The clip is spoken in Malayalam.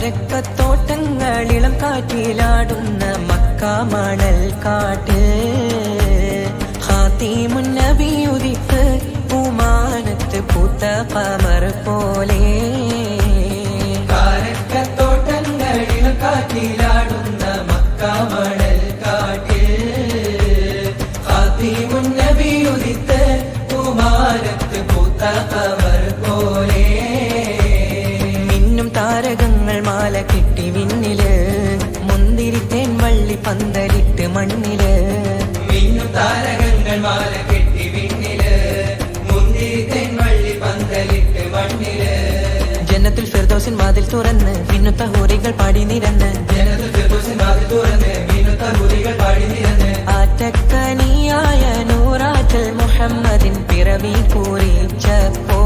കാരക്കത്തോട്ടങ്ങളിളം കാറ്റിലാടുന്ന മക്ക മണൽ കാട്ട് ഖാതിമുൻ നബി ഉദിത്ത് പൂമാനത്ത് പൂത്ത ഖമർ പോലെ കാരക്കത്തോട്ടങ്ങളിളം കാറ്റിലാടുന്ന മക്ക മണൽ കാട്ട് ഖാതിമുൻ നബി ഉദിത്ത് പൂമാനത്ത് പൂത്ത ഖമർ പോലെ താരകങ്ങൾ മാല കെട്ടി വിണ്ണില് മുന്തിരിത്തേൻ വള്ളി പന്തലിട്ട് മണ്ണില് മിന്നും താരകങ്ങൾ മാല കെട്ടി വിണ്ണില് മുന്തിരിത്തേൻ വള്ളി പന്തലിട്ട് മണ്ണില് ജന്നത്തുൽ ഫിർദൗസിൻ വാതിൽ തുറന്ന് മിന്നുത്ത ഹൂറികൾ പാടി നിരന്ന് ജന്നത്തുൽ ഫിർദൗസിൻ വാതിൽ തുറന്ന് മിന്നുത്ത ഹൂറികൾ പാടി നിരന്ന് ആറ്റക്കനിയായ നൂറാറ്റൽ മുഹമ്മദിൻ പിറവി കുറിച്ചപ്പോൾ